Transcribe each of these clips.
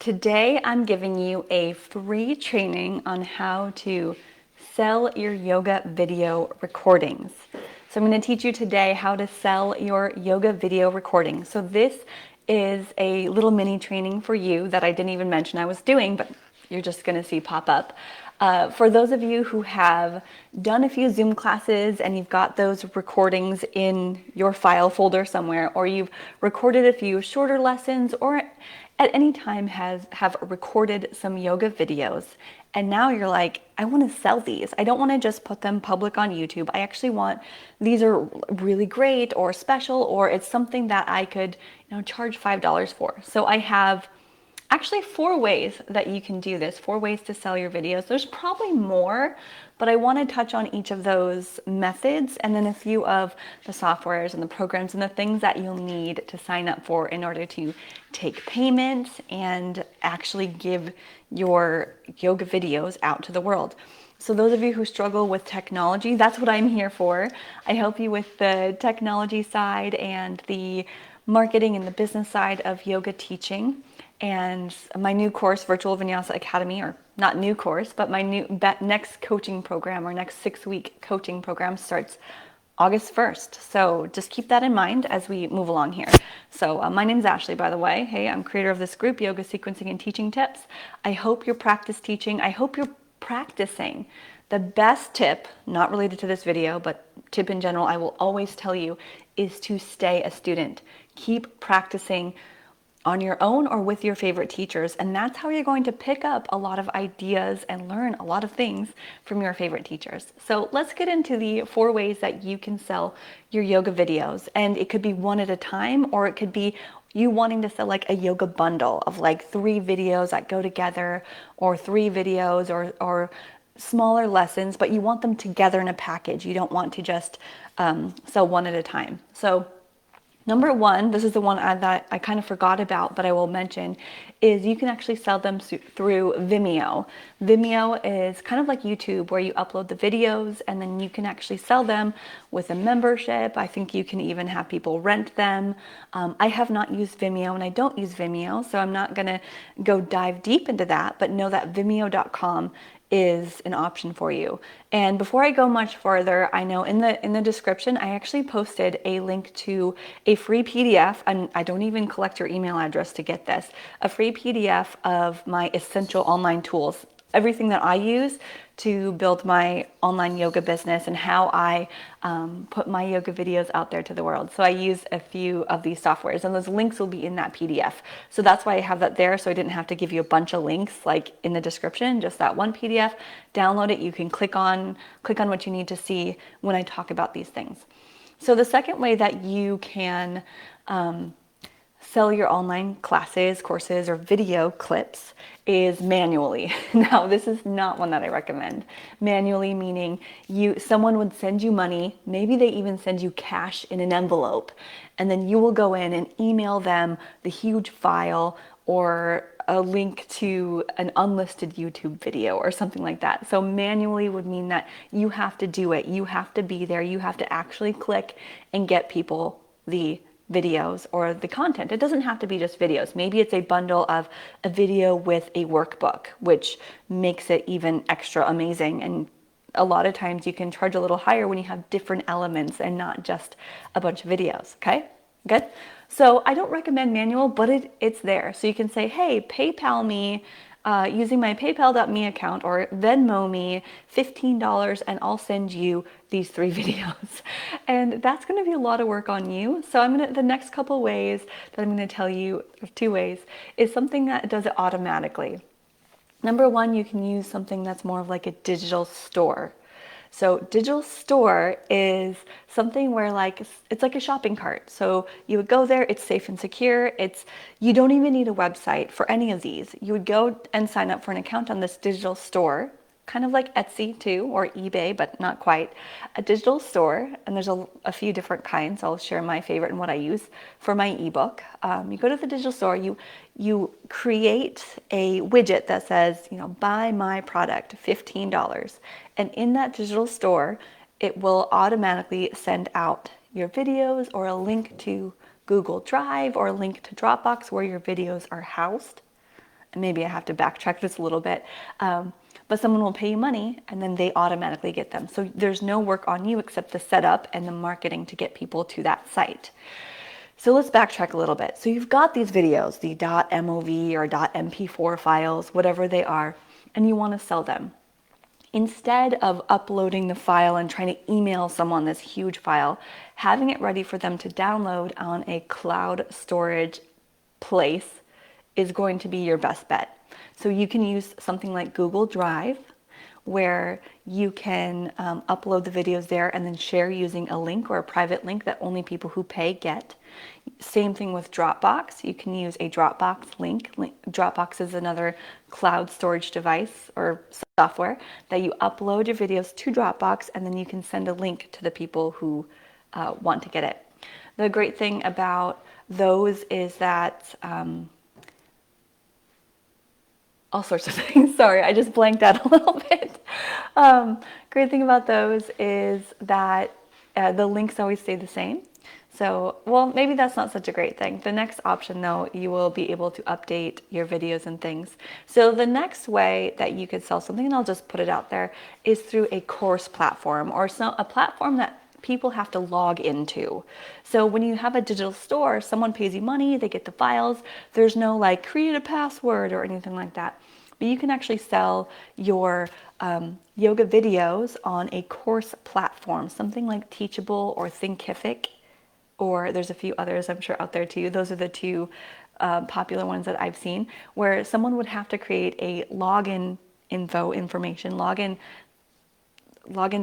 Today I'm giving you a free training on how to sell your yoga video recordings. So I'm going to teach you today how to sell your yoga video recordings. So this is a little mini training for you that I didn't even mention I was doing, but you're just going to see pop up. For those of you who have done a few Zoom classes and you've got those recordings in your file folder somewhere, or you've recorded a few shorter lessons, or at any time have recorded some yoga videos, and now you're like, I want to sell these. I don't want to just put them public on YouTube. I actually want, these are really great or special, or it's something that I could, charge $5 for. So I have actually 4 ways that you can do this, 4 ways to sell your videos. There's probably more, but I want to touch on each of those methods and then a few of the softwares and the programs and the things that you'll need to sign up for in order to take payments and actually give your yoga videos out to the world. So those of you who struggle with technology, that's what I'm here for. I help you with the technology side and the marketing and the business side of yoga teaching. And my new course, Virtual Vinyasa Academy, or not new course, but my next coaching program or next 6-week coaching program starts August 1st. So just keep that in mind as we move along here. So my name's Ashley, by the way. Hey, I'm creator of this group, Yoga Sequencing and Teaching Tips. I hope you're practice teaching. I hope you're practicing. The best tip, not related to this video, but tip in general, I will always tell you, is to stay a student. Keep practicing on your own or with your favorite teachers, and that's how you're going to pick up a lot of ideas and learn a lot of things from your favorite teachers. So let's get into the 4 ways that you can sell your yoga videos, and it could be one at a time, or it could be you wanting to sell like a yoga bundle of like 3 videos that go together, or 3 videos or smaller lessons, but you want them together in a package. You don't want to just sell one at a time. So number 1, this is the one that I kind of forgot about, but I will mention, is you can actually sell them through Vimeo. Vimeo is kind of like YouTube, where you upload the videos and then you can actually sell them with a membership. I think you can even have people rent them. I have not used Vimeo and I don't use Vimeo, so I'm not going to go dive deep into that, but know that Vimeo.com is an option for you. And before I go much further, I know in the description I actually posted a link to a free PDF, and I don't even collect your email address to get this, a free PDF of my essential online tools, everything that I use to build my online yoga business and how I put my yoga videos out there to the world. So I use a few of these softwares, and those links will be in that PDF. So that's why I have that there, so I didn't have to give you a bunch of links like in the description, just that one PDF. Download it, you can click on what you need to see when I talk about these things. So the second way that you can sell your online classes, courses, or video clips is manually. Now, this is not one that I recommend. Manually meaning someone would send you money, maybe they even send you cash in an envelope, and then you will go in and email them the huge file or a link to an unlisted YouTube video or something like that. So manually would mean that you have to do it. You have to be there. You have to actually click and get people the videos or the content. It doesn't have to be just videos. Maybe it's a bundle of a video with a workbook, which makes it even extra amazing. And a lot of times you can charge a little higher when you have different elements and not just a bunch of videos. Okay, good. So I don't recommend manual, but it's there. So you can say, hey, PayPal me using my paypal.me account, or Venmo me $15 and I'll send you these 3 videos. And that's going to be a lot of work on you. So the next couple ways that I'm going to tell you, 2 ways, is something that does it automatically. Number 1, you can use something that's more of like a digital store. So digital store is something where it's like a shopping cart. So you would go there, it's safe and secure. You don't even need a website for any of these. You would go and sign up for an account on this digital store, kind of like Etsy too, or eBay, but not quite. A digital store, and there's a few different kinds. I'll share my favorite and what I use for my ebook. You go to the digital store, you create a widget that says, buy my product, $15. And in that digital store, it will automatically send out your videos or a link to Google Drive or a link to Dropbox where your videos are housed. maybe I have to backtrack just a little bit. But someone will pay you money and then they automatically get them. So there's no work on you except the setup and the marketing to get people to that site. So let's backtrack a little bit. So you've got these videos, the .mov or .mp4 files, whatever they are, and you want to sell them. Instead of uploading the file and trying to email someone this huge file, having it ready for them to download on a cloud storage place is going to be your best bet. So you can use something like Google Drive, where you can upload the videos there and then share using a link or a private link that only people who pay get. Same thing with Dropbox. You can use a Dropbox link. Dropbox is another cloud storage device or software that you upload your videos to Dropbox, and then you can send a link to the people who want to get it. The great thing about those is that all sorts of things. Sorry, I just blanked out a little bit. Great thing about those is that the links always stay the same. So, well, maybe that's not such a great thing. The next option, though, you will be able to update your videos and things. So the next way that you could sell something, and I'll just put it out there, is through a course platform or a platform that people have to log into. So when you have a digital store, someone pays you money, they get the files. There's no like create a password or anything like that. But you can actually sell your yoga videos on a course platform, something like Teachable or Thinkific, or there's a few others I'm sure out there too. Those are the two popular ones that I've seen, where someone would have to create a login information, login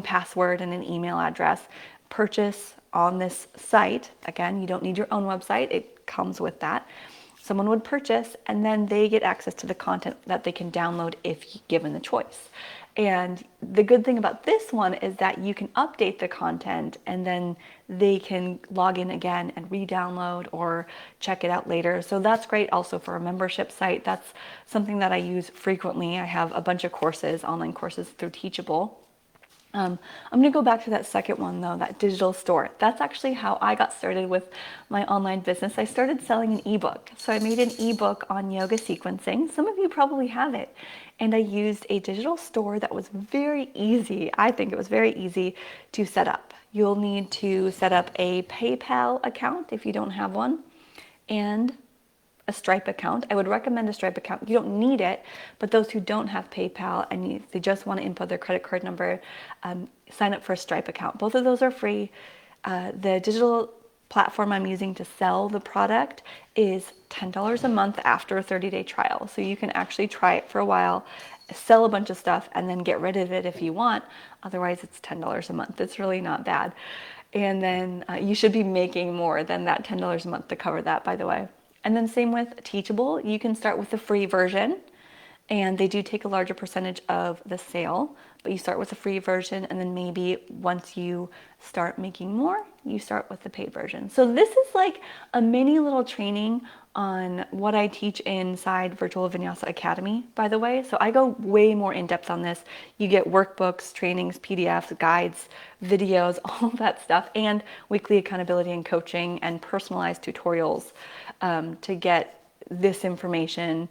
password and an email address, purchase on this site. Again, you don't need your own website. It comes with that. Someone would purchase and then they get access to the content that they can download if given the choice. And the good thing about this one is that you can update the content and then they can log in again and re-download or check it out later. So that's great also for a membership site. That's something that I use frequently. I have a bunch of courses, online courses through Teachable. I'm going to go back to that second one though, that digital store. That's actually how I got started with my online business. I started selling an ebook. So I made an ebook on yoga sequencing. Some of you probably have it. And I used a digital store that was very easy. I think it was very easy to set up. You'll need to set up a PayPal account if you don't have one, and a Stripe account. I would recommend a Stripe account. You don't need it, but those who don't have PayPal and they just want to input their credit card number, sign up for a Stripe account. Both of those are free. The digital platform I'm using to sell the product is $10 a month after a 30-day trial. So you can actually try it for a while, sell a bunch of stuff, and then get rid of it if you want. Otherwise, it's $10 a month. It's really not bad. And then you should be making more than that $10 a month to cover that, by the way. And then same with Teachable. You can start with the free version, and they do take a larger percentage of the sale, but you start with the free version, and then maybe once you start making more, you start with the paid version. So this is like a mini little training on what I teach inside Virtual Vinyasa Academy, by the way. So I go way more in depth on this. You get workbooks, trainings, PDFs, guides, videos, all that stuff, and weekly accountability and coaching and personalized tutorials to get this information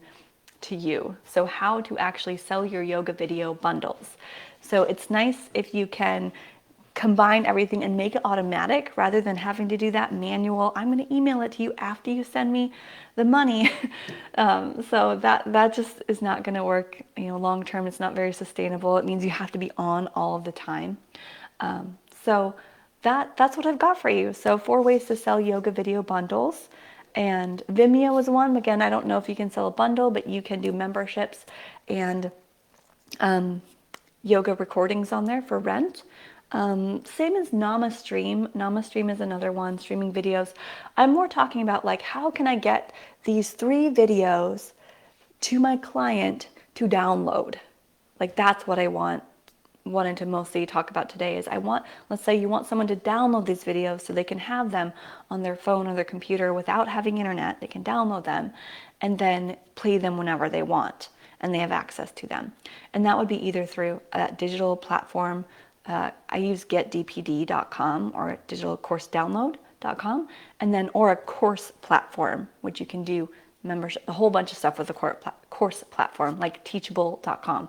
to you. So how to actually sell your yoga video bundles. So it's nice if you can combine everything and make it automatic rather than having to do that manual. I'm going to email it to you after you send me the money. So that just is not going to work. Long term, it's not very sustainable. It means you have to be on all of the time. So that's what I've got for you. So 4 ways to sell yoga video bundles. And Vimeo is one. Again, I don't know if you can sell a bundle, but you can do memberships and yoga recordings on there for rent. Same as NamaStream. NamaStream is another one, streaming videos. I'm more talking about like, how can I get these 3 videos to my client to download? Like that's what I wanted to mostly talk about today is let's say you want someone to download these videos so they can have them on their phone or their computer without having internet. They can download them and then play them whenever they want and they have access to them. And that would be either through a digital platform. I use getdpd.com or digitalcoursedownload.com, and then or a course platform, which you can do membership, a whole bunch of stuff with the course platform like teachable.com.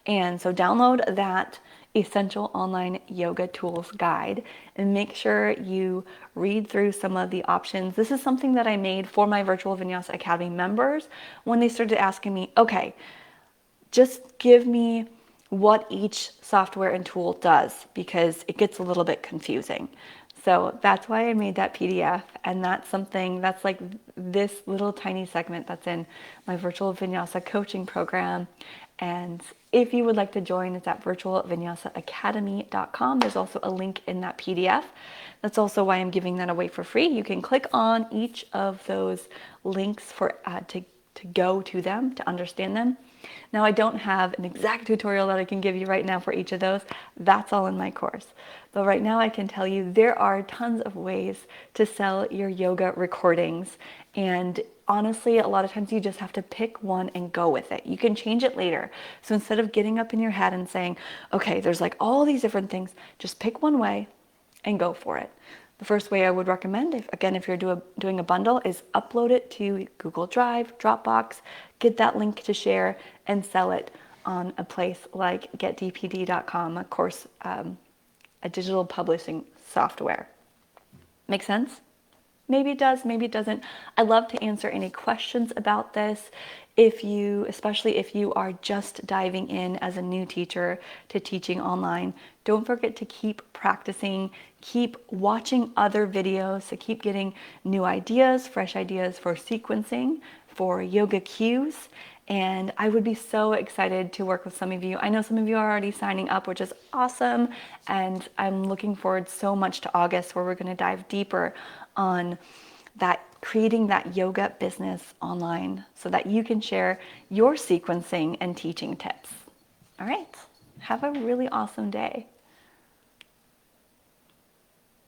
And so download that Essential Online Yoga Tools Guide and make sure you read through some of the options. This is something that I made for my Virtual Vinyasa Academy members when they started asking me, okay, just give me what each software and tool does, because it gets a little bit confusing. So that's why I made that PDF, and that's something that's like this little tiny segment that's in my Virtual Vinyasa coaching program. And if you would like to join, it's at virtualvinyasa.academy.com. There's also a link in that PDF. That's also why I'm giving that away for free. You can click on each of those links for to go to them, to understand them. Now, I don't have an exact tutorial that I can give you right now for each of those. That's all in my course. But right now I can tell you there are tons of ways to sell your yoga recordings. And honestly, a lot of times you just have to pick one and go with it. You can change it later. So instead of getting up in your head and saying, okay, there's like all these different things, just pick one way and go for it. The first way I would recommend, if you're doing a bundle, is upload it to Google Drive, Dropbox, get that link to share, and sell it on a place like getdpd.com, a course, a digital publishing software. Make sense? Maybe it does, maybe it doesn't. I'd love to answer any questions about this. Especially if you are just diving in as a new teacher to teaching online, don't forget to keep practicing, keep watching other videos to keep getting new ideas, fresh ideas for sequencing, for yoga cues. And I would be so excited to work with some of you. I know some of you are already signing up, which is awesome. And I'm looking forward so much to August, where we're going to dive deeper on that, creating that yoga business online so that you can share your sequencing and teaching tips. All right. Have a really awesome day.